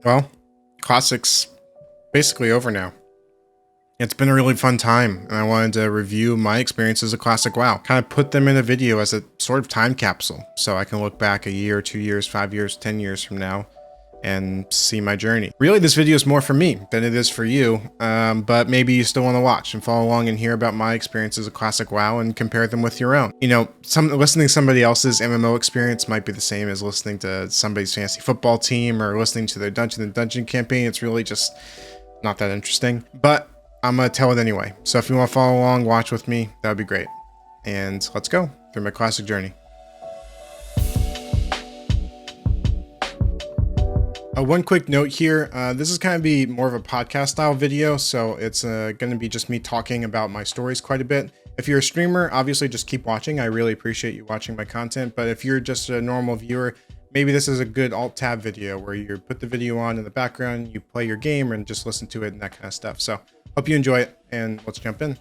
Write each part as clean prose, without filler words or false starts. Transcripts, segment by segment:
Well, Classic's basically over now. It's been a really fun time, and I wanted to review my experiences of Classic WoW. Kind of put them in a video as a sort of time capsule, so I can look back a year, 2 years, 5 years, 10 years from now, and see my journey. Really, this video is more for me than it is for you, but maybe you still want to watch and follow along and hear about my experiences of Classic WoW and compare them with your own. You know, listening to somebody else's MMO experience might be the same as listening to somebody's fantasy football team or listening to their Dungeon campaign. It's really just not that interesting, but I'm gonna tell it anyway. So if you want to follow along, watch with me, that would be great. And let's go through my Classic journey. One quick note here, this is kind of be more of a podcast style video, so it's going to be just me talking about my stories quite a bit. If you're a streamer, obviously just keep watching. I really appreciate you watching my content, but if you're just a normal viewer, maybe this is a good alt tab video where you put the video on in the background, you play your game and just listen to it and that kind of stuff. So hope you enjoy it, and let's jump in.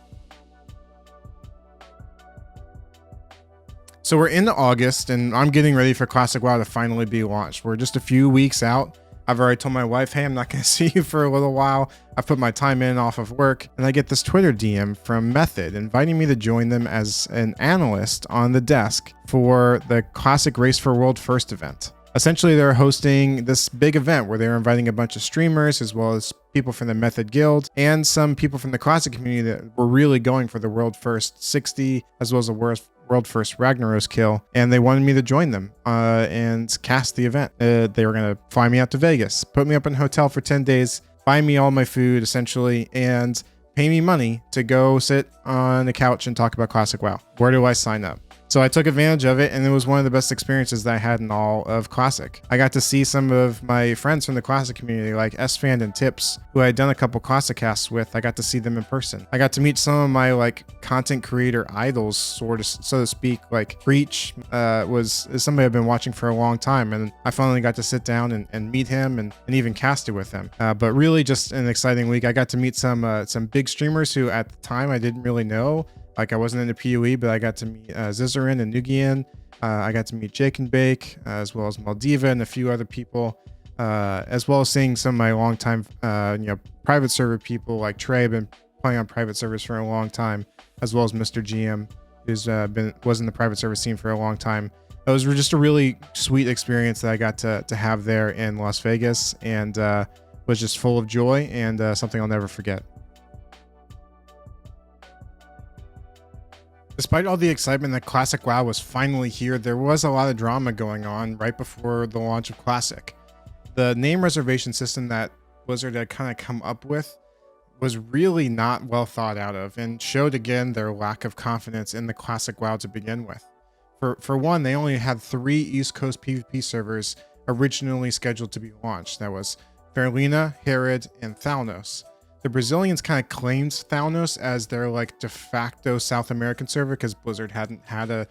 So we're into August, and I'm getting ready for Classic WoW to finally be launched. We're just a few weeks out. I've already told my wife, hey, I'm not going to see you for a little while. I've put my time in off of work, and I get this Twitter DM from Method inviting me to join them as an analyst on the desk for the Classic Race for World First event. Essentially, they're hosting this big event where they're inviting a bunch of streamers as well as people from the Method Guild and some people from the Classic community that were really going for the World First 60 as well as the World First Ragnaros kill, and they wanted me to join them and cast the event. They were going to fly me out to Vegas, put me up in a hotel for 10 days, buy me all my food essentially, and pay me money to go sit on a couch and talk about Classic WoW. Where do I sign up? So I took advantage of it, and it was one of the best experiences that I had in all of Classic. I got to see some of my friends from the Classic community, like S-Fan and Tips, who I had done a couple Classic casts with. I got to see them in person. I got to meet some of my content creator idols, so to speak. Like Preach is somebody I've been watching for a long time, and I finally got to sit down and meet him and even cast it with him. But really, just an exciting week. I got to meet some big streamers who at the time I didn't really know. Like I wasn't into PoE, but I got to meet Zizarin and Nugian. I got to meet Jake and Bake, as well as Maldiva and a few other people, as well as seeing some of my longtime, private server people like Trey. I've been playing on private servers for a long time, as well as Mr. GM, who's was in the private server scene for a long time. It was just a really sweet experience that I got to have there in Las Vegas, and was just full of joy and something I'll never forget. Despite all the excitement that Classic WoW was finally here, there was a lot of drama going on right before the launch of Classic. The name reservation system that Blizzard had kind of come up with was really not well thought out of and showed again their lack of confidence in the Classic WoW to begin with. For one, they only had 3 East Coast PvP servers originally scheduled to be launched. That was Fairlina, Herod, and Thalnos. The Brazilians kind of claimed Thalnos as their de facto South American server because Blizzard hadn't had a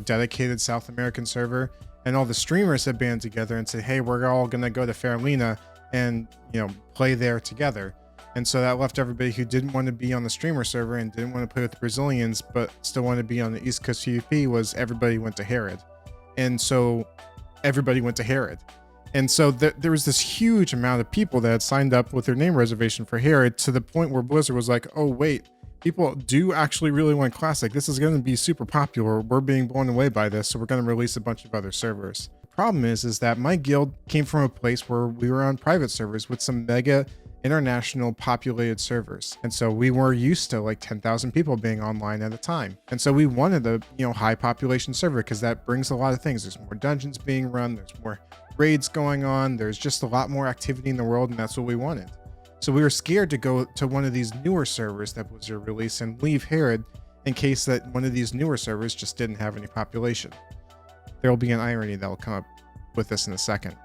dedicated South American server, and all the streamers had band together and said, hey, we're all gonna go to Fairlina and play there together. And so that left everybody who didn't want to be on the streamer server and didn't want to play with the Brazilians but still wanted to be on the East Coast PvP was everybody went to Herod. And so everybody went to Herod. And so there was this huge amount of people that had signed up with their name reservation for Herod, to the point where Blizzard was like, oh, wait, people do actually really want Classic. This is going to be super popular. We're being blown away by this, so we're going to release a bunch of other servers. The problem is that my guild came from a place where we were on private servers with some mega international populated servers. And so we were used to 10,000 people being online at a time. And so we wanted a high population server because that brings a lot of things. There's more dungeons being run. There's more raids going on. There's just a lot more activity in the world, and that's what we wanted. So we were scared to go to one of these newer servers that Blizzard released and leave Herod in case that one of these newer servers just didn't have any population. There will be an irony that will come up with this in a second.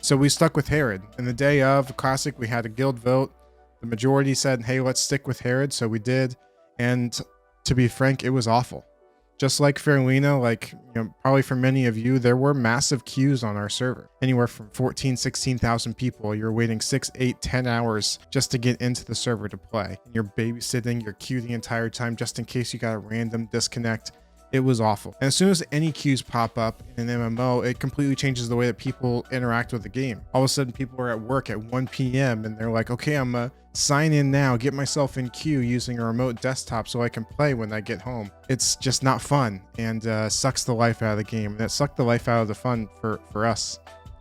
So we stuck with Herod. And the day of Classic, we had a guild vote. The majority said, hey, let's stick with Herod. So we did. And to be frank, it was awful. Just like Fairlina, probably for many of you, there were massive queues on our server. Anywhere from 14, 16,000 people. You're waiting 6, 8, 10 hours just to get into the server to play. And you're babysitting your queue the entire time just in case you got a random disconnect. It was awful. And as soon as any queues pop up in an MMO, it completely changes the way that people interact with the game. All of a sudden, people are at work at 1 p.m. and they're like, okay, I'm gonna sign in now, get myself in queue using a remote desktop so I can play when I get home. It's just not fun, and sucks the life out of the game. And it sucked the life out of the fun for us.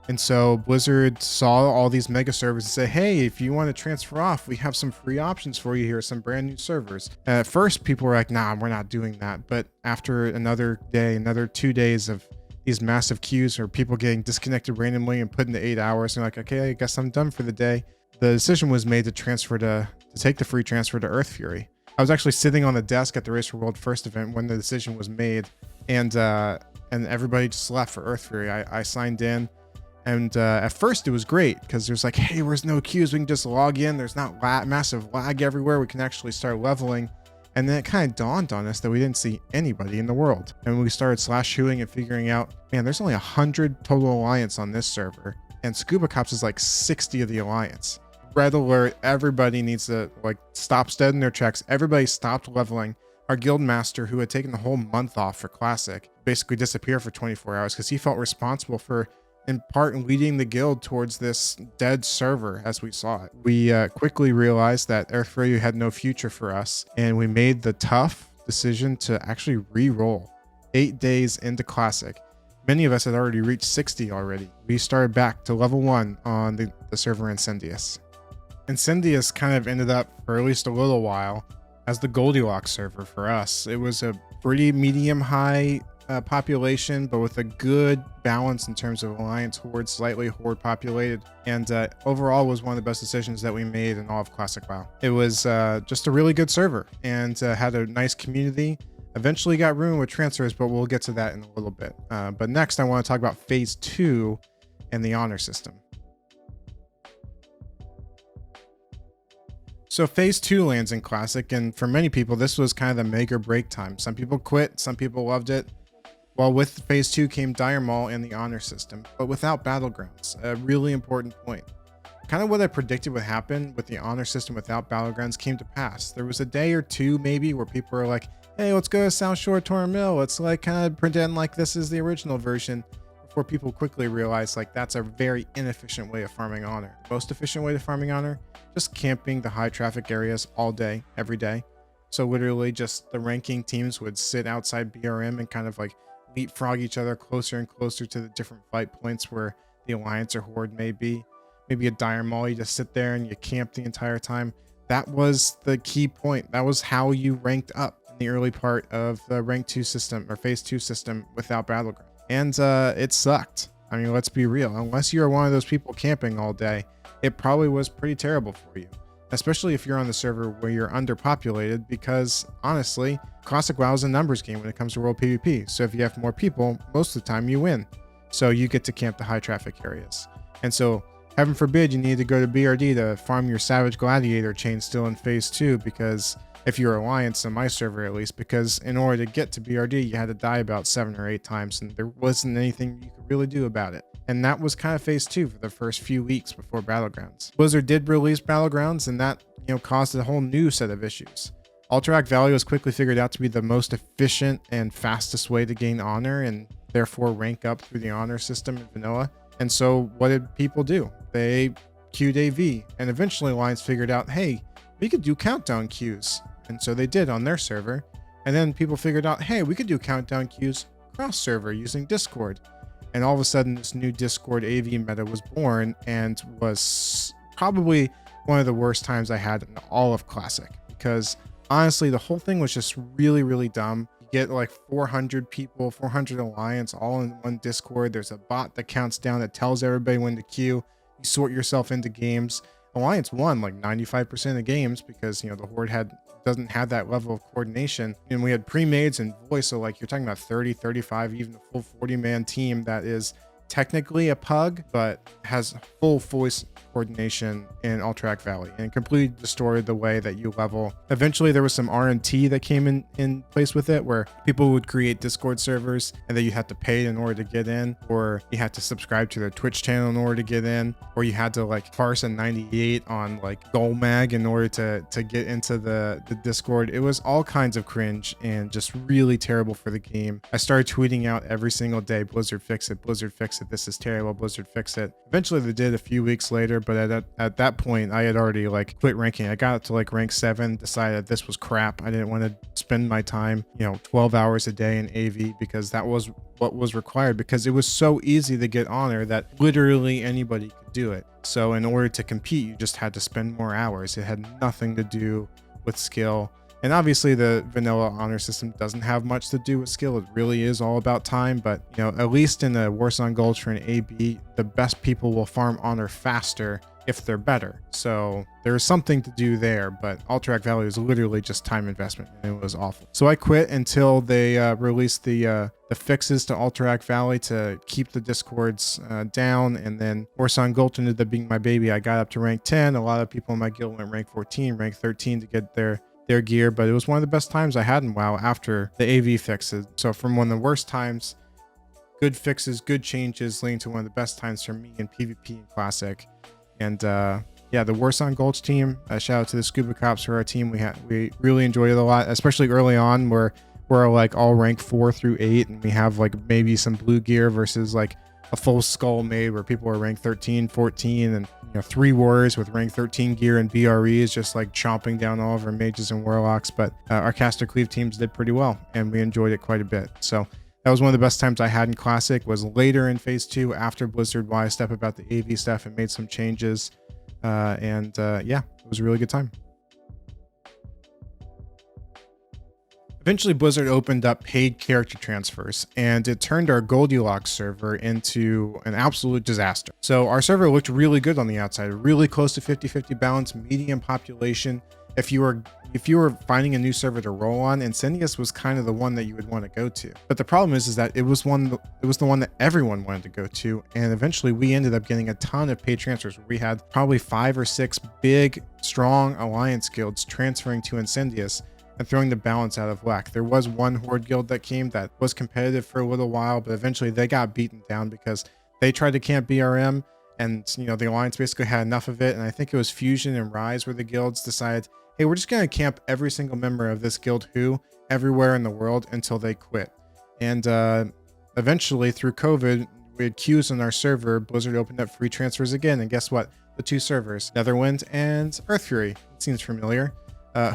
And so Blizzard saw all these mega servers and said, hey, if you want to transfer off, we have some free options for you here, some brand new servers. And at first, people were like, nah, we're not doing that. But after another day, another 2 days of these massive queues or people getting disconnected randomly and put into 8 hours, and like, okay, I guess I'm done for the day. The decision was made to take the free transfer to Earth Fury. I was actually sitting on the desk at the Race for World First event when the decision was made, and everybody just left for Earth Fury. I signed in. And at first it was great because there's like, hey, there's no queues. We can just log in. There's not massive lag everywhere. We can actually start leveling. And then it kind of dawned on us that we didn't see anybody in the world. And we started shooting and figuring out, man, there's only 100 total alliance on this server. And Scuba Cops is like 60 of the alliance. Red alert. Everybody needs to like stop dead in their tracks. Everybody stopped leveling. Our guild master, who had taken the whole month off for Classic, basically disappeared for 24 hours because he felt responsible for, in part, leading the guild towards this dead server as we saw it. We quickly realized that Earth Fury had no future for us, and we made the tough decision to actually re-roll 8 days into Classic. Many of us had already reached 60 already. We started back to level 1 on the server Incendius. Incendius kind of ended up, for at least a little while, as the Goldilocks server for us. It was a pretty medium-high population, but with a good balance in terms of alliance horde, slightly horde populated, and overall was one of the best decisions that we made in all of Classic WoW. It was just a really good server and had a nice community. Eventually got ruined with transfers, but we'll get to that in a little bit. But next I want to talk about phase 2 and the honor system. So phase 2 lands in Classic, and for many people this was kind of the make or break time. Some people quit, some people loved it. Well, with phase 2 came Dire Maul and the honor system, but without battlegrounds. A really important point. Kind of what I predicted would happen with the honor system without battlegrounds came to pass. There was a day or two maybe where people were like, hey, let's go to South Shore Torn Mill. Let's like kind of pretend like this is the original version, before people quickly realized like that's a very inefficient way of farming honor. The most efficient way to farming honor, just camping the high traffic areas all day, every day. So literally just the ranking teams would sit outside BRM and kind of like leapfrog each other closer and closer to the different fight points where the alliance or horde may be. Maybe a Dire Maul, you just sit there and you camp the entire time. That was the key point. That was how you ranked up in the early part of the rank 2 system or phase 2 system without battleground. And it sucked. I mean, let's be real. Unless you're one of those people camping all day, it probably was pretty terrible for you. Especially if you're on the server where you're underpopulated, because honestly, Classic WoW is a numbers game when it comes to world PvP. So if you have more people, most of the time you win. So you get to camp the high traffic areas. And so heaven forbid you need to go to BRD to farm your Savage Gladiator chain still in phase 2, because if you're Alliance, on my server at least, because in order to get to BRD, you had to die about 7 or 8 times and there wasn't anything you could really do about it. And that was kind of phase 2 for the first few weeks before Battlegrounds. Blizzard did release Battlegrounds, and that, caused a whole new set of issues. Alterac Valley was quickly figured out to be the most efficient and fastest way to gain honor and therefore rank up through the honor system in vanilla. And so what did people do? They queued AV, and eventually Alliance figured out, hey, we could do countdown queues. And so they did on their server. And then people figured out, hey, we could do countdown queues cross server using Discord. And all of a sudden this new Discord AV meta was born, and was probably one of the worst times I had in all of Classic, because honestly, the whole thing was just really, really dumb. You get like 400 people, 400 Alliance all in one Discord. There's a bot that counts down that tells everybody when to queue. You sort yourself into games. Alliance won like 95% of games because, the Horde doesn't have that level of coordination. And we had pre-mades and voice, so like you're talking about 30, 35, even a full 40-man team that is technically a pug, but has full voice coordination in Alterac Valley and completely distorted the way that you level. Eventually there was some RMT that came in place with it, where people would create Discord servers and then you had to pay in order to get in, or you had to subscribe to their Twitch channel in order to get in, or you had to like parse a 98 on like Goldmag in order to get into the Discord. It was all kinds of cringe and just really terrible for the game. I started tweeting out every single day, Blizzard fix it, Blizzard fix it, this is terrible, Blizzard fix it. Eventually they did a few weeks later, but at that point I had already like quit ranking. I got up to like rank 7, decided this was crap. I didn't want to spend my time, 12 hours a day in AV, because that was what was required, because it was so easy to get honor that literally anybody could do it. So in order to compete, you just had to spend more hours. It had nothing to do with skill. And obviously the vanilla honor system doesn't have much to do with skill. It really is all about time. But, at least in the Warsong Gulch or an AB, the best people will farm honor faster if they're better. So there's something to do there, but Alterac Valley was literally just time investment, and it was awful. So I quit until they released the fixes to Alterac Valley to keep the Discords down, and then Warsong Gulch ended up being my baby. I got up to rank 10. A lot of people in my guild went rank 14, rank 13 to get their gear, but it was one of the best times I had in WoW after the AV fixes. So from one of the worst times, good fixes, good changes, leading to one of the best times for me in PvP and Classic. And yeah, the Warsong Gulch team, shout out to the Scuba Cops for our team. We really enjoyed it a lot, especially early on, where we're like all rank 4 through 8, and we have like maybe some blue gear versus like a full skull made where people are rank 13, 14, and 3 warriors with rank 13 gear and BREs just like chomping down all of our mages and warlocks. But our caster cleave teams did pretty well, and we enjoyed it quite a bit. So that was one of the best times I had in Classic. Was later in phase 2 after Blizzard wise step about the AV stuff and made some changes. Yeah, it was a really good time. Eventually Blizzard opened up paid character transfers, and it turned our Goldilocks server into an absolute disaster. So our server looked really good on the outside, really close to 50-50 balance, medium population. If you were finding a new server to roll on, Incendius was kind of the one that you would want to go to. But the problem is that it was the one that everyone wanted to go to, and eventually we ended up getting a ton of paid transfers. We had probably 5 or 6 big, strong alliance guilds transferring to Incendius and throwing the balance out of whack. There was one Horde guild that came that was competitive for a little while, but eventually they got beaten down because they tried to camp BRM, and the alliance basically had enough of it. And I think it was Fusion and Rise where the guilds decided, hey, we're just going to camp every single member of this guild everywhere in the world until they quit. And eventually through COVID, we had queues on our server. Blizzard opened up free transfers again, and guess what? The 2 servers, Netherwind and Earth Fury. It seems familiar.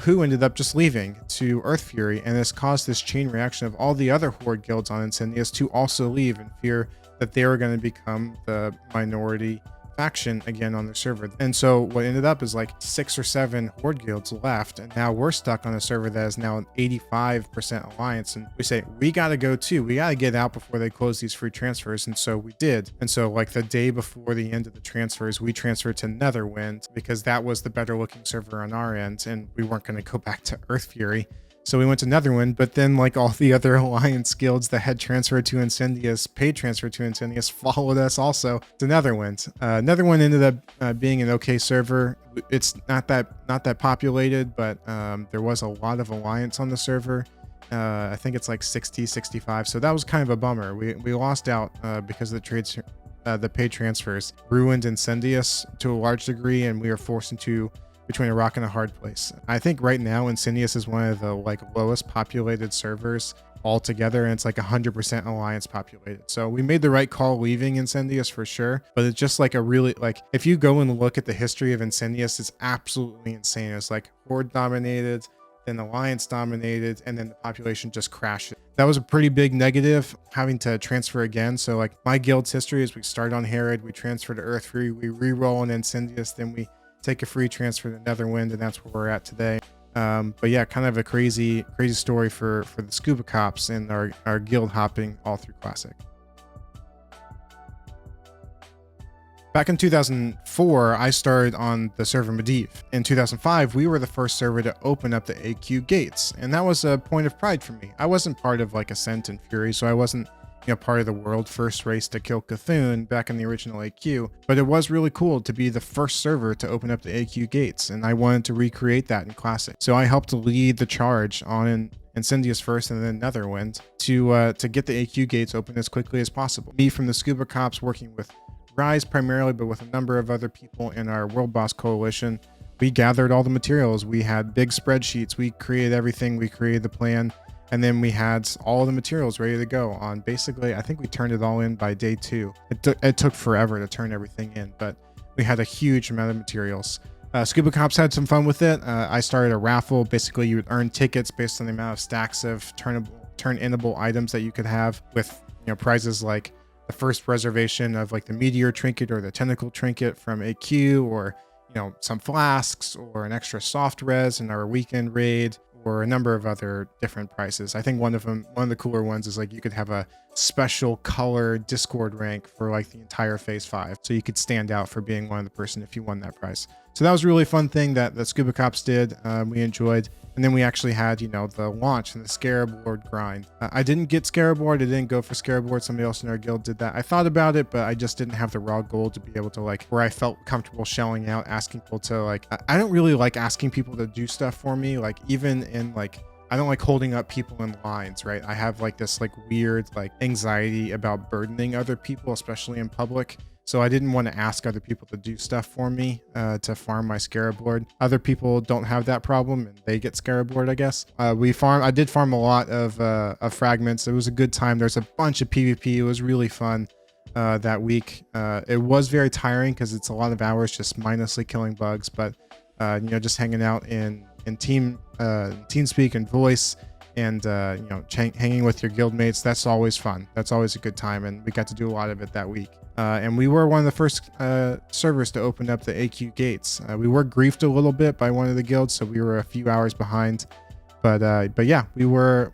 Who ended up just leaving to Earth Fury, and this caused this chain reaction of all the other Horde guilds on Incendius to also leave in fear that they were going to become the minority faction again on the server. And so what ended up is like 6 or 7 Horde guilds left, and now we're stuck on a server that is now an 85% alliance, and we say we got to go too. We got to get out before they close these free transfers. And so we did. And so like the day before the end of the transfers, we transferred to Netherwind because that was the better looking server on our end, and we weren't going to go back to Earth Fury. So we went to Netherwind, but then like all the other alliance guilds that had transferred to Incendius, paid transfer to Incendius, followed us also to Netherwind. Netherwind ended up being an okay server. It's not that populated, but there was a lot of alliance on the server. I think it's like 60, 65. So that was kind of a bummer. We lost out because of the paid transfers ruined Incendius to a large degree, and we were forced into between a rock and a hard place. I think right now Incendius is one of the like lowest populated servers altogether, and it's like 100% alliance populated. So we made the right call leaving Incendius for sure, but it's just like a really, like, if you go and look at the history of Incendius, it's absolutely insane. It's like Horde dominated, then alliance dominated, and then the population just crashed. That was a pretty big negative, having to transfer again. So like my guild's history is we start on Herod, we transfer to Earth Fury, we re-roll on Incendius, then we take a free transfer to Netherwind, and that's where we're at today. But yeah, kind of a crazy story for the Scuba Cops and our guild hopping all through Classic. Back in 2004, I started on the server Medivh. In 2005, we were the first server to open up the AQ gates, and that was a point of pride for me. I wasn't part of like Ascent and Fury, so I wasn't part of the world first race to kill Cthulhu back in the original AQ, but it was really cool to be the first server to open up the AQ gates, and I wanted to recreate that in Classic. So I helped lead the charge on Incendius first and then Netherwind to get the AQ gates open as quickly as possible. Me from the Scuba Cops working with Rise primarily, but with a number of other people in our World Boss Coalition, we gathered all the materials. We had big spreadsheets. We created everything. We created the plan. And then we had all the materials ready to go on basically, I think we turned it all in by day 2. It took forever to turn everything in, but we had a huge amount of materials. Scuba Cops had some fun with it. I started a raffle. Basically, you would earn tickets based on the amount of stacks of turn-inable items that you could have with, prizes like the first reservation of like the meteor trinket or the tentacle trinket from AQ, or some flasks, or an extra soft res in our weekend raid, or a number of other different prices. I think one of the cooler ones is like you could have a special color Discord rank for like the entire phase 5, so you could stand out for being one of the person if you won that prize. So that was a really fun thing that the Scuba Cops did. We enjoyed. And then we actually had, the launch and the Scarab Lord grind. I didn't get Scarab Lord. I didn't go for Scarab Lord. Somebody else in our guild did that. I thought about it, but I just didn't have the raw gold to be able to where I felt comfortable shelling out, asking people to I don't really like asking people to do stuff for me. Even in I don't like holding up people in lines, right? I have this weird anxiety about burdening other people, especially in public. So I didn't want to ask other people to do stuff for me to farm my Scarab Lord. Other people don't have that problem and they get Scarab Lord, I guess. I did farm a lot of fragments. It was a good time. There's a bunch of PvP. It was really fun that week. It was very tiring because it's a lot of hours just mindlessly killing bugs, but just hanging out in TeamSpeak and voice, and hanging with your guildmates, that's always fun. That's always a good time, and we got to do a lot of it that week. And we were one of the first servers to open up the AQ gates. We were griefed a little bit by one of the guilds, so we were a few hours behind. But yeah, we were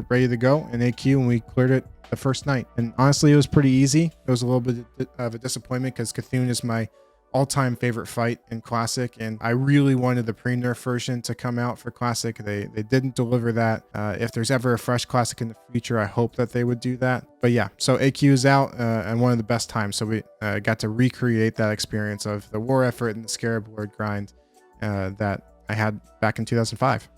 ready to go in AQ, and we cleared it the first night. And honestly, it was pretty easy. It was a little bit of a disappointment because Cthulhu is my all-time favorite fight in Classic, and I really wanted the pre-nerf version to come out for Classic. They didn't deliver that. If there's ever a fresh Classic in the future, I hope that they would do that. But yeah, so AQ is out, and one of the best times. So we got to recreate that experience of the war effort and the Scarab Lord grind that I had back in 2005.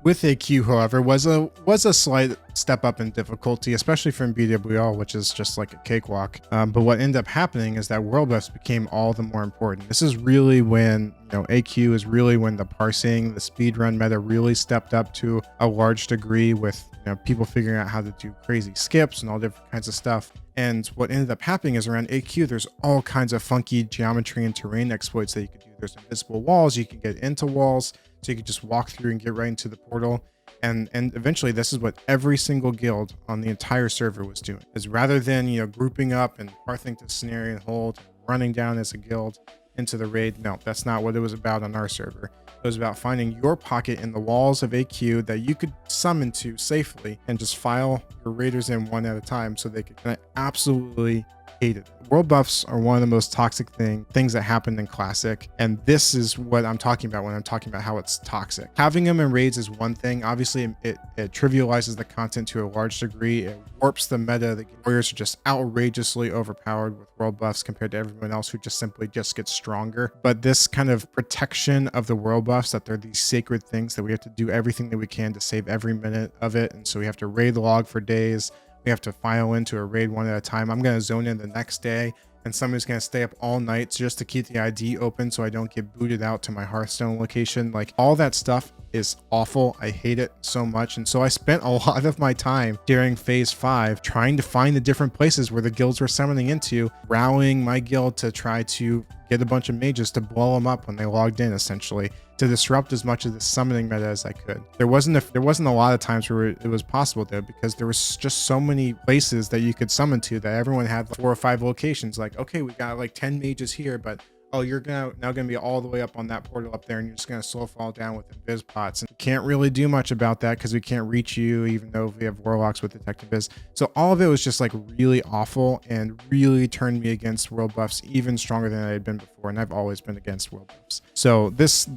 With AQ, however, was a slight step up in difficulty, especially from BWL, which is just like a cakewalk. But what ended up happening is that world buffs became all the more important. This is really when, AQ is really when the parsing, the speedrun meta really stepped up to a large degree with, people figuring out how to do crazy skips and all different kinds of stuff. And what ended up happening is around AQ, there's all kinds of funky geometry and terrain exploits that you could do. There's invisible walls, you can get into walls, so you could just walk through and get right into the portal. And eventually this is what every single guild on the entire server was doing, is rather than, grouping up and parsing to snare and hold, running down as a guild into the raid. No, that's not what it was about on our server. It was about finding your pocket in the walls of AQ that you could summon to safely and just file your raiders in one at a time so they could absolutely hate it. World buffs are one of the most toxic things that happen in Classic, and this is what I'm talking about when I'm talking about how it's toxic. Having them in raids is one thing. Obviously, it trivializes the content to a large degree. It warps the meta. The warriors are just outrageously overpowered with world buffs compared to everyone else who just simply gets stronger. But this kind of protection of the world buffs, that they're these sacred things that we have to do everything that we can to save every minute of it, and so we have to raid log for days. We have to file into a raid one at a time. I'm going to zone in the next day, and somebody's going to stay up all night just to keep the ID open so I don't get booted out to my Hearthstone location. All that stuff is awful. I hate it so much. And so I spent a lot of my time during phase 5 trying to find the different places where the guilds were summoning into, rallying my guild to try to get a bunch of mages to blow them up when they logged in, essentially, to disrupt as much of the summoning meta as I could. There wasn't a lot of times where it was possible though, because there was just so many places that you could summon to that everyone had 4 or 5 locations. Okay, we got 10 mages here, but oh, you're now gonna be all the way up on that portal up there, and you're just gonna slow fall down with invis pots. And we can't really do much about that because we can't reach you, even though we have warlocks with detective biz. So all of it was just really awful and really turned me against world buffs even stronger than I had been before. And I've always been against world buffs. So this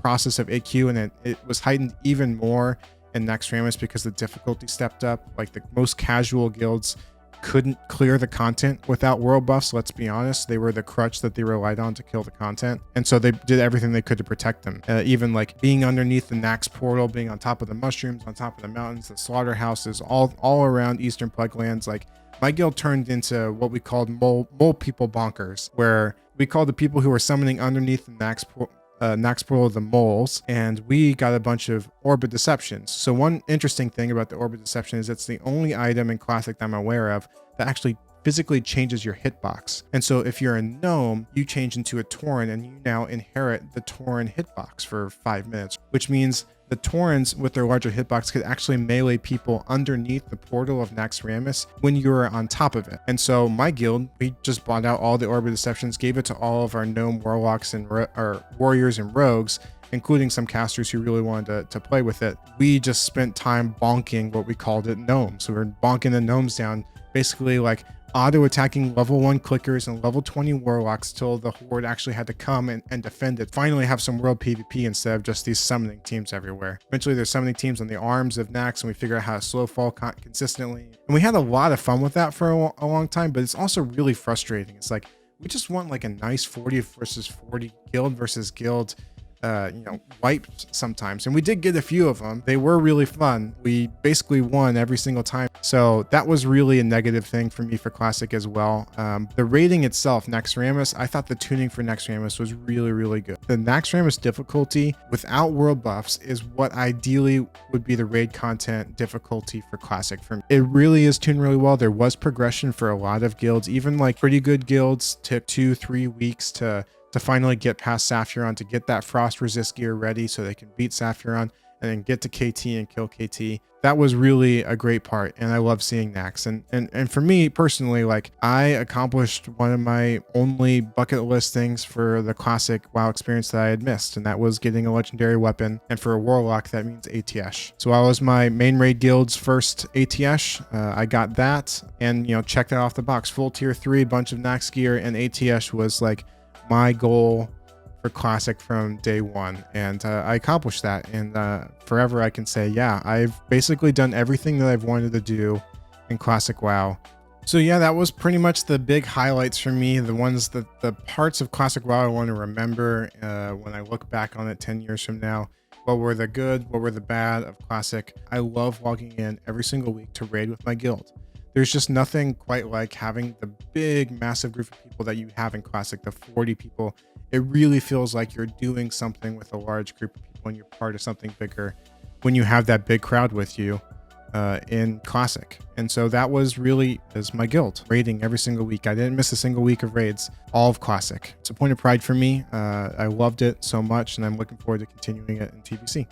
process of AQ, and it was heightened even more in Naxxramas because the difficulty stepped up. Like the most casual guilds couldn't clear the content without world buffs. Let's be honest, they were the crutch that they relied on to kill the content, and so they did everything they could to protect them. Even like being underneath the Nax portal, being on top of the mushrooms, on top of the mountains, the slaughterhouses, all around Eastern Plaguelands. Like my guild turned into what we called mole people bonkers, where we called the people who were summoning underneath the Nax portal the moles, and we got a bunch of orbit deceptions. So one interesting thing about the orbit deception is it's the only item in Classic that I'm aware of that actually physically changes your hitbox. And so if you're a gnome, you change into a tauren and you now inherit the tauren hitbox for 5 minutes, which means the taurens with their larger hitbox could actually melee people underneath the portal of Naxxramas when you're on top of it. And so my guild, we just bought out all the orbit deceptions, gave it to all of our gnome warlocks and our warriors and rogues, including some casters who really wanted to play with it. We just spent time bonking what we called it gnomes. We were bonking the gnomes down, basically like auto-attacking level 1 clickers and level 20 warlocks till the horde actually had to come and defend it. Finally have some world PvP instead of just these summoning teams everywhere. Eventually there's summoning teams on the arms of Nax, and we figure out how to slow fall consistently. And we had a lot of fun with that for a long time, but it's also really frustrating. It's like, we just want like a nice 40 versus 40 guild versus guild wipes sometimes, and we did get a few of them. They were really fun. We basically won every single time, so that was really a negative thing for me for Classic as well. The rating itself, Naxxramas, I thought the tuning for Naxxramas was really good. The Naxxramas difficulty without world buffs is what ideally would be the raid content difficulty for Classic for me. It really is tuned really well. There was progression for a lot of guilds. Even like pretty good guilds took 2-3 weeks to finally get past Saphiron, to get that frost resist gear ready so they can beat Saphiron and then get to KT and kill KT. That was really a great part, and I love seeing Nax. And for me personally, like, I accomplished one of my only bucket list things for the Classic WoW experience that I had missed, and that was getting a legendary weapon. And for a warlock, that means ATS. So I was my main raid guild's first ATS. I got that, and checked that off the box. Full tier 3, bunch of Nax gear, and ATS was like my goal for Classic from day one, and I accomplished that. And forever I can say, yeah, I've basically done everything that I've wanted to do in Classic WoW. So yeah, that was pretty much the big highlights for me, the parts of Classic WoW I want to remember when I look back on it 10 years from now. What were the good, what were the bad of Classic? I love logging in every single week to raid with my guild. There's just nothing quite like having the big, massive group of people that you have in Classic, the 40 people. It really feels like you're doing something with a large group of people and you're part of something bigger when you have that big crowd with you in Classic. And so that was really my guild, raiding every single week. I didn't miss a single week of raids, all of Classic. It's a point of pride for me. I loved it so much, and I'm looking forward to continuing it in TBC.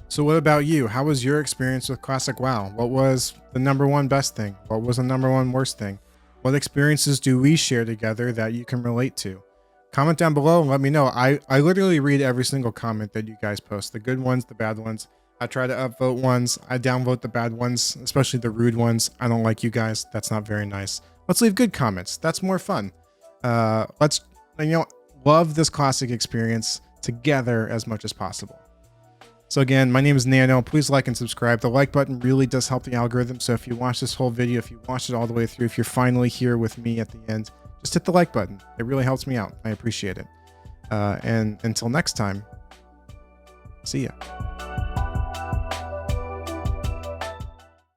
So what about you? How was your experience with Classic WoW? What was the #1 best thing? What was the #1 worst thing? What experiences do we share together that you can relate to? Comment down below and let me know. I literally read every single comment that you guys post, the good ones, the bad ones. I try to upvote ones. I downvote the bad ones, especially the rude ones. I don't like you guys. That's not very nice. Let's leave good comments. That's more fun. Let's love this Classic experience together as much as possible. So again, my name is Nano. Please like and subscribe. The like button really does help the algorithm. So if you watch this whole video, if you watched it all the way through, if you're finally here with me at the end, just hit the like button. It really helps me out. I appreciate it. And until next time, see ya.